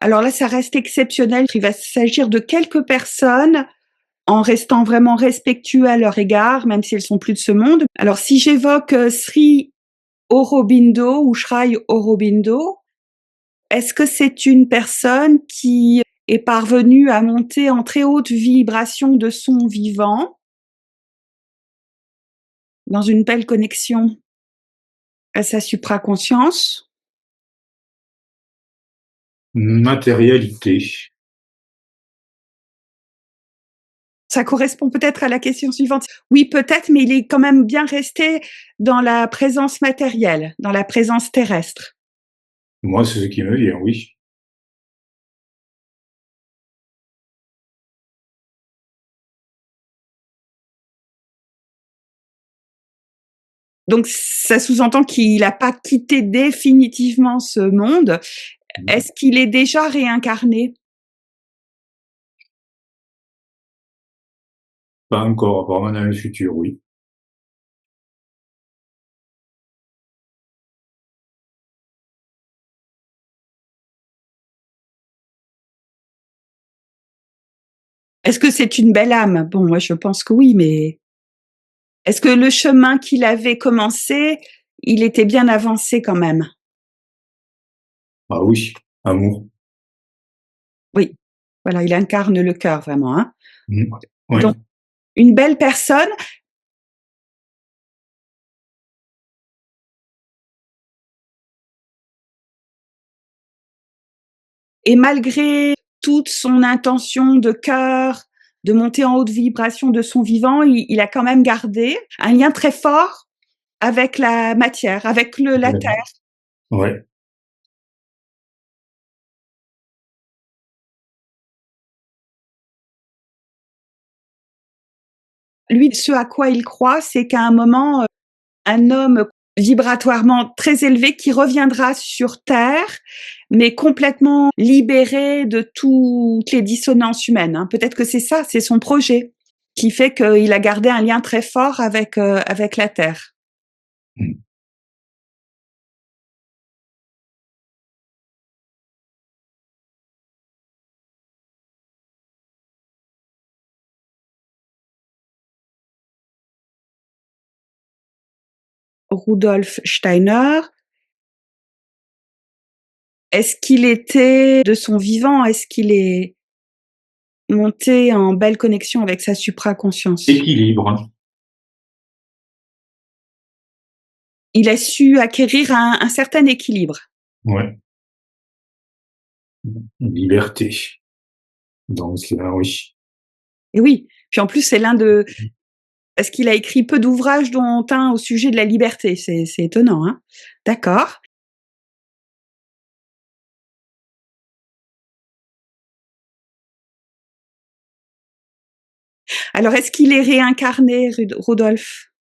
Alors là, ça reste exceptionnel. Il va s'agir de quelques personnes en restant vraiment respectueux à leur égard, même si elles sont plus de ce monde. Alors si j'évoque Sri Aurobindo ou Shri Aurobindo, est-ce que c'est une personne qui est parvenue à monter en très haute vibration de son vivant, dans une belle connexion à sa supraconscience? Matérialité. Ça correspond peut-être à la question suivante. Oui, peut-être, mais il est quand même bien resté dans la présence matérielle, dans la présence terrestre. Moi, c'est ce qui me vient, oui. Donc ça sous-entend qu'il n'a pas quitté définitivement ce monde. Est-ce qu'il est déjà réincarné? Pas encore, apparemment dans le futur, oui. Est-ce que c'est une belle âme? Bon, moi je pense que oui, mais est-ce que le chemin qu'il avait commencé, il était bien avancé quand même? Ah oui, amour. Oui, voilà, il incarne le cœur vraiment, hein. Mmh. Donc Oui. une belle personne. Et malgré toute son intention de cœur, de monter en haute vibration de son vivant, il a quand même gardé un lien très fort avec la matière, avec la Ouais. terre. Ouais. Lui, ce à quoi il croit, c'est qu'à un moment, un homme vibratoirement très élevé qui reviendra sur Terre, mais complètement libéré de toutes les dissonances humaines, hein. Peut-être que c'est ça, c'est son projet qui fait qu'il a gardé un lien très fort avec la Terre. Mmh. Rudolf Steiner, est-ce qu'il était de son vivant, est-ce qu'il est monté en belle connexion avec sa supraconscience? Équilibre. Il a su acquérir un certain équilibre. Ouais. Liberté. Donc, oui. Et oui, puis en plus c'est l'un de parce qu'il a écrit peu d'ouvrages dont un au sujet de la liberté, c'est étonnant, hein? D'accord. Alors est-ce qu'il est réincarné, Rudolf?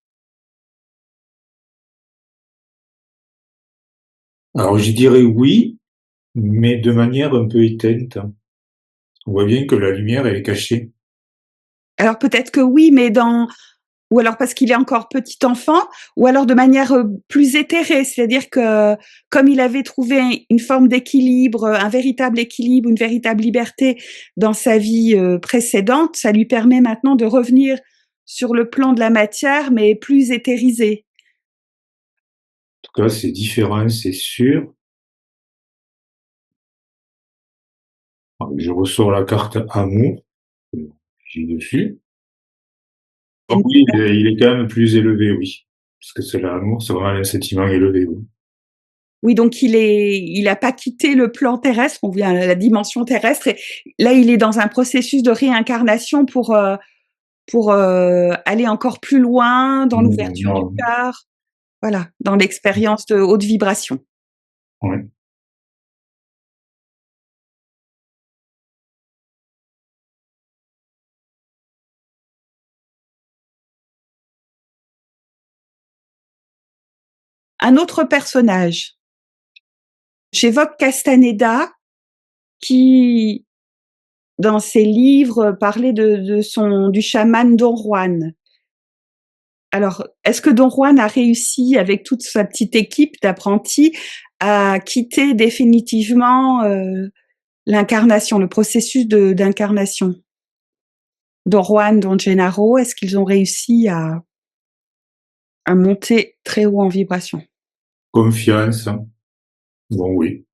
Alors, je dirais oui, mais de manière un peu éteinte. On voit bien que la lumière, elle est cachée. Alors peut-être que oui, mais dans ou alors parce qu'il est encore petit enfant, ou alors de manière, plus éthérée. C'est-à-dire que, comme il avait trouvé une forme d'équilibre, un véritable équilibre, une véritable liberté dans sa vie, précédente, ça lui permet maintenant de revenir sur le plan de la matière, mais plus éthérisé. En tout cas, c'est différent, c'est sûr. Je ressors la carte amour, j'ai dessus. Et Donc oui, il est quand même plus élevé, oui. Parce que c'est l'amour, c'est vraiment un sentiment élevé, oui. oui, donc il a pas quitté le plan terrestre, on vient la dimension terrestre et là, il est dans un processus de réincarnation pour, aller encore plus loin dans l'ouverture du Non, cœur. Voilà, dans l'expérience de haute vibration. ouais. Un autre personnage, j'évoque Castaneda qui, dans ses livres, parlait du chaman Don Juan. Alors, est-ce que Don Juan a réussi, avec toute sa petite équipe d'apprentis, à quitter définitivement l'incarnation, le processus d'incarnation. Don Juan, Don Gennaro, est-ce qu'ils ont réussi à monter très haut en vibration? Confiance. Bon, oui.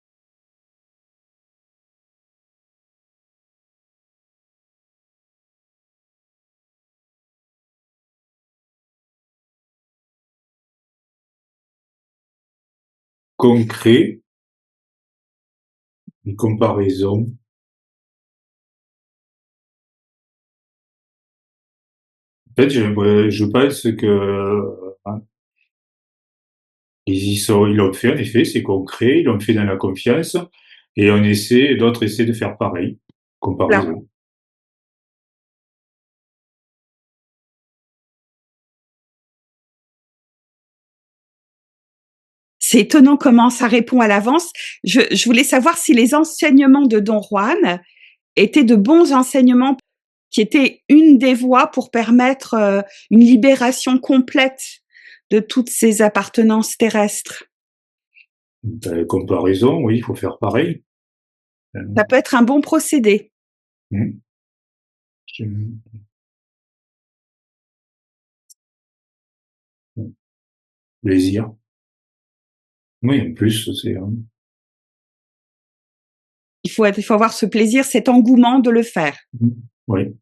Concret, une comparaison. En fait, je pense que ils l'ont fait en effet, c'est concret, ils l'ont fait dans la confiance, et d'autres essaient de faire pareil. Voilà. Comparaison. C'est étonnant comment ça répond à l'avance. Je voulais savoir si les enseignements de Don Juan étaient de bons enseignements qui étaient une des voies pour permettre une libération complète de toutes ces appartenances terrestres. Comparaison, oui, il faut faire pareil. Ça peut être un bon procédé. Mmh. Je- Plaisir. Oui, en plus, c'est... Il faut avoir ce plaisir, cet engouement de le faire. Oui.